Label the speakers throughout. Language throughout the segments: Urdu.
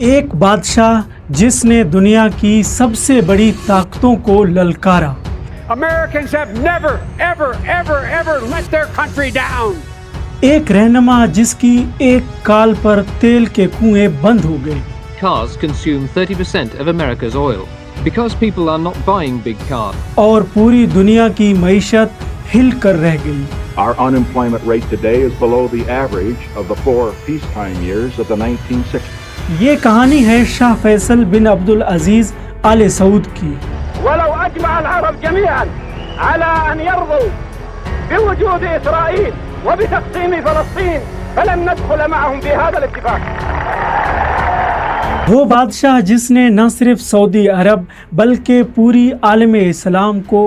Speaker 1: ایک بادشاہ جس نے دنیا کی سب سے بڑی طاقتوں کو للکارا.
Speaker 2: Americans have never, ever, ever, ever let their country down.
Speaker 1: ایک رہنما جس کی ایک کال پر تیل کے کنویں بند ہو گئے.
Speaker 3: Cars consume 30% of America's oil because people are not buying big cars.
Speaker 1: اور پوری دنیا کی معیشت ہل کر رہ گئی.
Speaker 4: Our unemployment rate today is below the average of the 4 peacetime years of the 1960s.
Speaker 1: یہ کہانی ہے شاہ فیصل بن عبد العزیز آل سعود کی.
Speaker 2: ولو أجمع العرب جميعا على أن يرضوا بوجود إسرائيل وبتقسيم فلسطين فلن ندخل معهم في هذا الاتفاق.
Speaker 1: وہ بادشاہ جس نے نہ صرف سعودی عرب بلکہ پوری عالم اسلام کو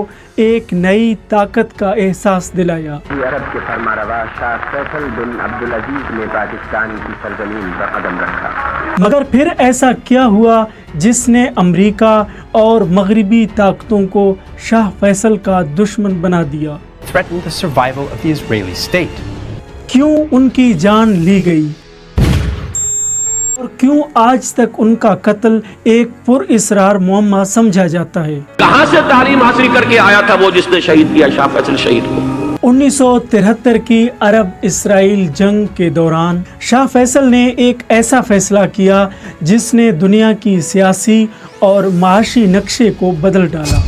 Speaker 1: ایک نئی طاقت کا احساس دلایا.
Speaker 5: عرب کے فرمانروا شاہ فیصل بن عبد العزیز نے پاکستان کی سرزمین پر قدم رکھا.
Speaker 1: مگر پھر ایسا کیا ہوا جس نے امریکہ اور مغربی طاقتوں کو شاہ فیصل کا دشمن بنا دیا؟
Speaker 6: threatened the survival of the Israeli state.
Speaker 1: کیوں ان کی جان لی گئی اور کیوں آج تک ان کا قتل ایک پر اسرار معمہ سمجھا جاتا ہے؟
Speaker 7: کہاں سے تعلیم حاصل کر کے آیا تھا وہ جس نے شہید کیا شاہ فیصل شہید کو؟
Speaker 1: 1973 کی عرب اسرائیل جنگ کے دوران شاہ فیصل نے ایک ایسا فیصلہ کیا جس نے دنیا کی سیاسی اور معاشی نقشے کو بدل ڈالا.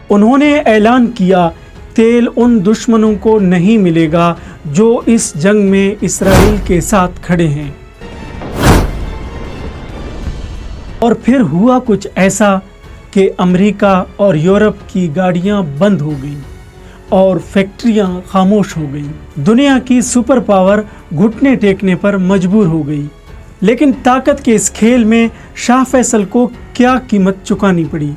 Speaker 1: انہوں نے اعلان کیا تیل ان دشمنوں کو نہیں ملے گا جو اس جنگ میں اسرائیل کے ساتھ کھڑے ہیں. اور پھر ہوا کچھ ایسا کہ امریکہ اور یورپ کی گاڑیاں بند ہو گئیں اور فیکٹریاں خاموش ہو گئیں. دنیا کی سپر پاور گھٹنے ٹیکنے پر مجبور ہو گئی. لیکن طاقت کے اس کھیل میں شاہ فیصل کو کیا قیمت چکانی پڑی؟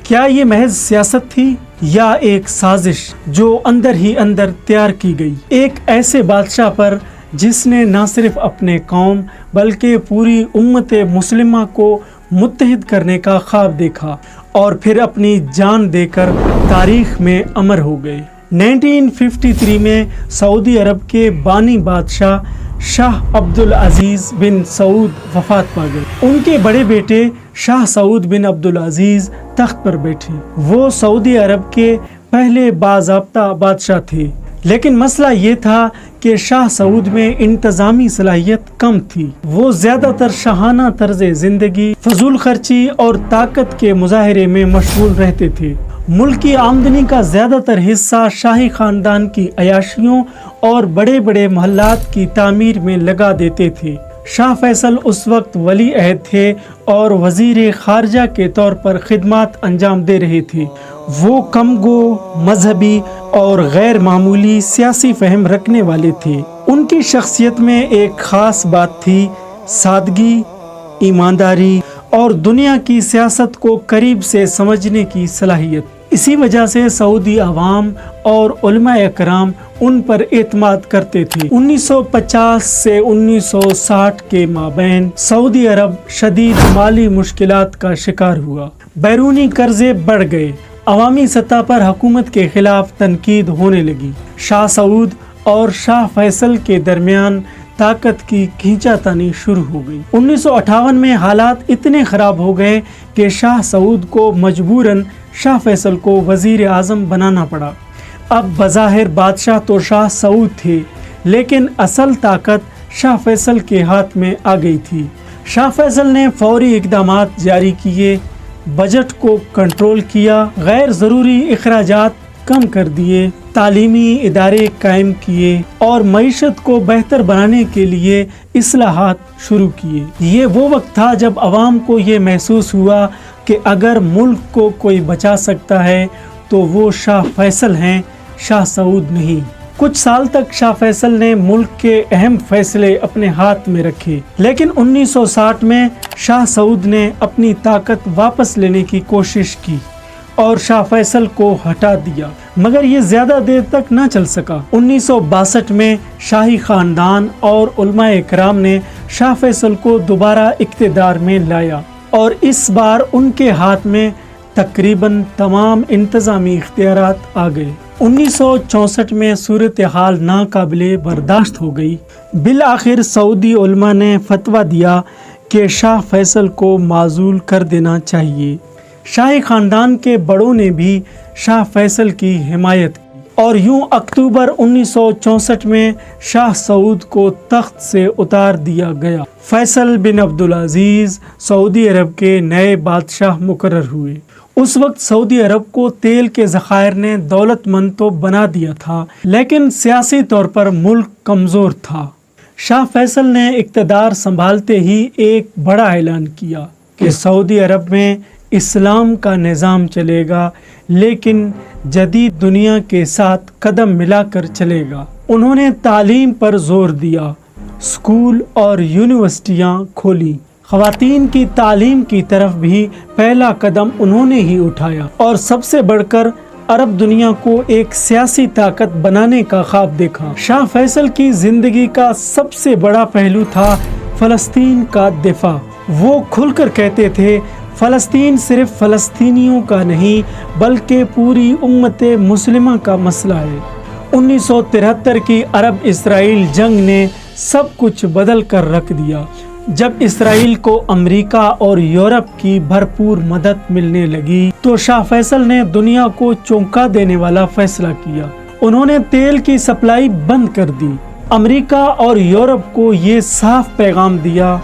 Speaker 1: کیا یہ محض سیاست تھی یا ایک سازش جو اندر ہی اندر تیار کی گئی ایک ایسے بادشاہ پر جس نے نہ صرف اپنے قوم بلکہ پوری امت مسلمہ کو متحد کرنے کا خواب دیکھا اور پھر اپنی جان دے کر تاریخ میں امر ہو گئے؟ 1953 میں سعودی عرب کے بانی بادشاہ شاہ عبد العزیز بن سعود وفات پا گئے. ان کے بڑے بیٹے شاہ سعود بن عبد العزیز تخت پر بیٹھے. وہ سعودی عرب کے پہلے باضابطہ بادشاہ تھے، لیکن مسئلہ یہ تھا کہ شاہ سعود میں انتظامی صلاحیت کم تھی. وہ زیادہ تر شاہانہ طرز زندگی، فضول خرچی اور طاقت کے مظاہرے میں مشغول رہتے تھے. ملک کی آمدنی کا زیادہ تر حصہ شاہی خاندان کی عیاشیوں اور بڑے بڑے محلات کی تعمیر میں لگا دیتے تھے. شاہ فیصل اس وقت ولی عہد تھے اور وزیر خارجہ کے طور پر خدمات انجام دے رہے تھے. وہ کم گو، مذہبی اور غیر معمولی سیاسی فہم رکھنے والے تھے. ان کی شخصیت میں ایک خاص بات تھی: سادگی، ایمانداری اور دنیا کی سیاست کو قریب سے سمجھنے کی صلاحیت. اسی وجہ سے سعودی عوام اور علماء اکرام ان پر اعتماد کرتے تھے. 1950 سے 1960 کے مابین سعودی عرب شدید مالی مشکلات کا شکار ہوا. بیرونی قرضے بڑھ گئے. عوامی سطح پر حکومت کے خلاف تنقید ہونے لگی. شاہ سعود اور شاہ فیصل کے درمیان طاقت کی کھینچا تانی شروع ہو گئی. 1958 میں حالات اتنے خراب ہو گئے کہ شاہ سعود کو مجبوراً شاہ فیصل کو وزیر اعظم بنانا پڑا. اب بظاہر بادشاہ تو شاہ سعود تھے، لیکن اصل طاقت شاہ فیصل کے ہاتھ میں آ گئی تھی. شاہ فیصل نے فوری اقدامات جاری کیے، بجٹ کو کنٹرول کیا، غیر ضروری اخراجات کم کر دیے، تعلیمی ادارے قائم کیے اور معیشت کو بہتر بنانے کے لیے اصلاحات شروع کیے. یہ وہ وقت تھا جب عوام کو یہ محسوس ہوا کہ اگر ملک کو کوئی بچا سکتا ہے تو وہ شاہ فیصل ہیں، شاہ سعود نہیں. کچھ سال تک شاہ فیصل نے ملک کے اہم فیصلے اپنے ہاتھ میں رکھے، لیکن 1960 میں شاہ سعود نے اپنی طاقت واپس لینے کی کوشش کی اور شاہ فیصل کو ہٹا دیا. مگر یہ زیادہ دیر تک نہ چل سکا. 1962 میں شاہی خاندان اور علماء اکرام نے شاہ فیصل کو دوبارہ اقتدار میں لایا اور اس بار ان کے ہاتھ میں تقریباً تمام انتظامی اختیارات آ گئے. 1964 میں صورتحال ناقابل برداشت ہو گئی بالآخر سعودی علماء نے فتویٰ دیا کہ شاہ فیصل کو معزول کر دینا چاہیے۔ شاہی خاندان کے بڑوں نے بھی شاہ فیصل کی حمایت کی اور یوں اکتوبر 1964 میں شاہ سعود کو تخت سے اتار دیا گیا۔ فیصل بن عبدالعزیز سعودی عرب کے نئے بادشاہ مقرر ہوئے۔ اس وقت سعودی عرب کو تیل کے ذخائر نے دولت مند تو بنا دیا تھا، لیکن سیاسی طور پر ملک کمزور تھا۔ شاہ فیصل نے اقتدار سنبھالتے ہی ایک بڑا اعلان کیا کہ سعودی عرب میں اسلام کا نظام چلے گا، لیکن جدید دنیا کے ساتھ قدم ملا کر چلے گا۔ انہوں نے تعلیم پر زور دیا، اسکول اور یونیورسٹیاں کھولی، خواتین کی تعلیم کی طرف بھی پہلا قدم انہوں نے ہی اٹھایا، اور سب سے بڑھ کر عرب دنیا کو ایک سیاسی طاقت بنانے کا خواب دیکھا۔ شاہ فیصل کی زندگی کا سب سے بڑا پہلو تھا فلسطین کا دفاع۔ وہ کھل کر کہتے تھے فلسطین صرف فلسطینیوں کا نہیں بلکہ پوری امت مسلمہ کا مسئلہ ہے۔ 1973 کی عرب اسرائیل جنگ نے سب کچھ بدل کر رکھ دیا۔ جب اسرائیل کو امریکہ اور یورپ کی بھرپور مدد ملنے لگی تو شاہ فیصل نے دنیا کو چونکا دینے والا فیصلہ کیا۔ انہوں نے تیل کی سپلائی بند کر دی۔ امریکہ اور یورپ کو یہ صاف پیغام دیا،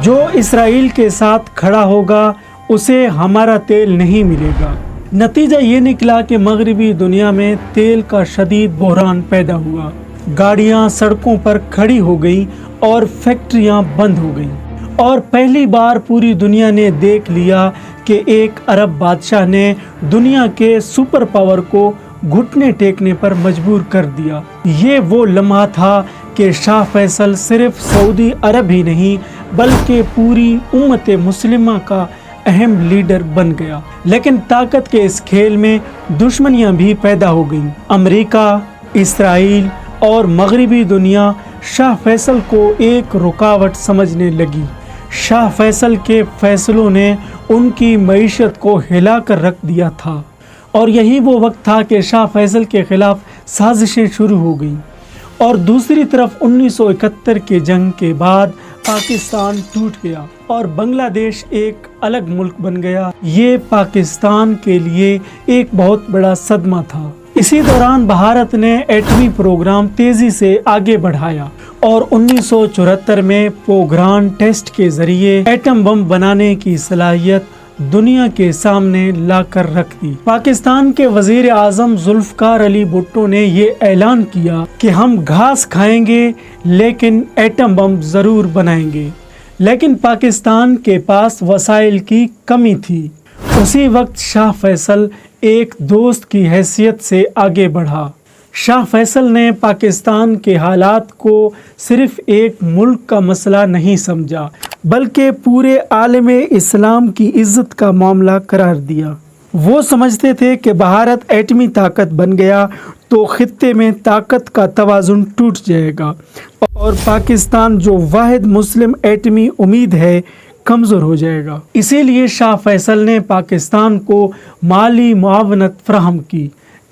Speaker 1: جو اسرائیل کے ساتھ کھڑا ہوگا اسے ہمارا تیل نہیں ملے گا۔ نتیجہ یہ نکلا کہ مغربی دنیا میں تیل کا شدید بحران پیدا ہوا۔ گاڑیاں سڑکوں پر کھڑی ہو گئیں اور فیکٹریاں بند ہو گئیں، اور پہلی بار پوری دنیا نے دیکھ لیا کہ ایک عرب بادشاہ نے دنیا کے سپر پاور کو گھٹنے ٹیکنے پر مجبور کر دیا۔ یہ وہ لمحہ تھا کہ شاہ فیصل صرف سعودی عرب ہی نہیں بلکہ پوری امت مسلمہ کا اہم لیڈر بن گیا۔ لیکن طاقت کے اس کھیل میں دشمنیاں بھی پیدا ہو گئیں۔ امریکہ، اسرائیل اور مغربی دنیا شاہ فیصل کو ایک رکاوٹ سمجھنے لگی۔ شاہ فیصل کے فیصلوں نے ان کی معیشت کو ہلا کر رکھ دیا تھا، اور یہی وہ وقت تھا کہ شاہ فیصل کے خلاف سازشیں شروع ہو گئیں۔ اور دوسری طرف 1971 کی جنگ کے بعد پاکستان ٹوٹ گیا اور بنگلہ دیش ایک الگ ملک بن گیا۔ یہ پاکستان کے لیے ایک بہت بڑا صدمہ تھا۔ اسی دوران بھارت نے ایٹمی پروگرام تیزی سے آگے بڑھایا اور 1974 میں پوکھران ٹیسٹ کے ذریعے ایٹم بم بنانے کی صلاحیت دنیا کے سامنے لا کر رکھ دی۔ پاکستان کے وزیر اعظم ذوالفقار علی بھٹو نے یہ اعلان کیا کہ ہم گھاس کھائیں گے لیکن ایٹم بم ضرور بنائیں گے، لیکن پاکستان کے پاس وسائل کی کمی تھی۔ اسی وقت شاہ فیصل ایک دوست کی حیثیت سے آگے بڑھا۔ شاہ فیصل نے پاکستان کے حالات کو صرف ایک ملک کا مسئلہ نہیں سمجھا بلکہ پورے عالم اسلام کی عزت کا معاملہ قرار دیا۔ وہ سمجھتے تھے کہ بھارت ایٹمی طاقت بن گیا تو خطے میں طاقت کا توازن ٹوٹ جائے گا اور پاکستان جو واحد مسلم ایٹمی امید ہے کمزور ہو جائے گا۔ اسی لیے شاہ فیصل نے پاکستان کو مالی معاونت فراہم کی،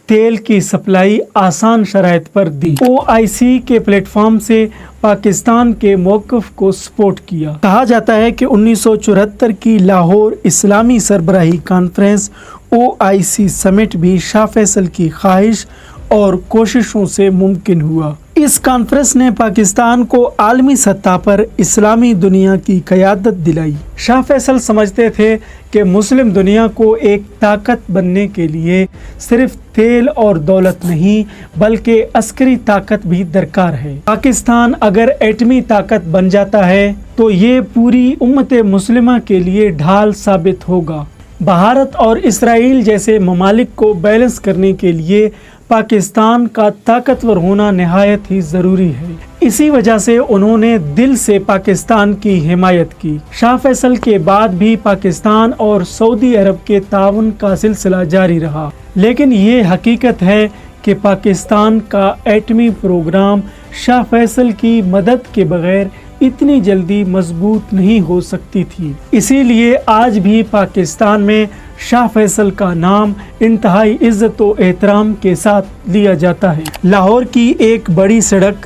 Speaker 1: تیل کی سپلائی آسان شرائط پر دی، OIC کے پلیٹ فارم سے پاکستان کے موقف کو سپورٹ کیا۔ کہا جاتا ہے کہ 1974 کی لاہور اسلامی سربراہی کانفرنس OIC سمٹ بھی شاہ فیصل کی خواہش اور کوششوں سے ممکن ہوا۔ اس کانفرنس نے پاکستان کو عالمی سطح پر اسلامی دنیا کی قیادت دلائی۔ شاہ فیصل سمجھتے تھے کہ مسلم دنیا کو ایک طاقت بننے کے لیے صرف تیل اور دولت نہیں بلکہ عسکری طاقت بھی درکار ہے۔ پاکستان اگر ایٹمی طاقت بن جاتا ہے تو یہ پوری امت مسلمہ کے لیے ڈھال ثابت ہوگا۔ بھارت اور اسرائیل جیسے ممالک کو بیلنس کرنے کے لیے پاکستان کا طاقتور ہونا نہایت ہی ضروری ہے۔ اسی وجہ سے انہوں نے دل سے پاکستان کی حمایت کی۔ شاہ فیصل کے بعد بھی پاکستان اور سعودی عرب کے تعاون کا سلسلہ جاری رہا، لیکن یہ حقیقت ہے کہ پاکستان کا ایٹمی پروگرام شاہ فیصل کی مدد کے بغیر اتنی جلدی مضبوط نہیں ہو سکتی تھی۔ اسی لیے آج بھی پاکستان میں شاہ فیصل کا نام انتہائی عزت و احترام کے ساتھ لیا جاتا ہے۔ لاہور کی ایک بڑی سڑک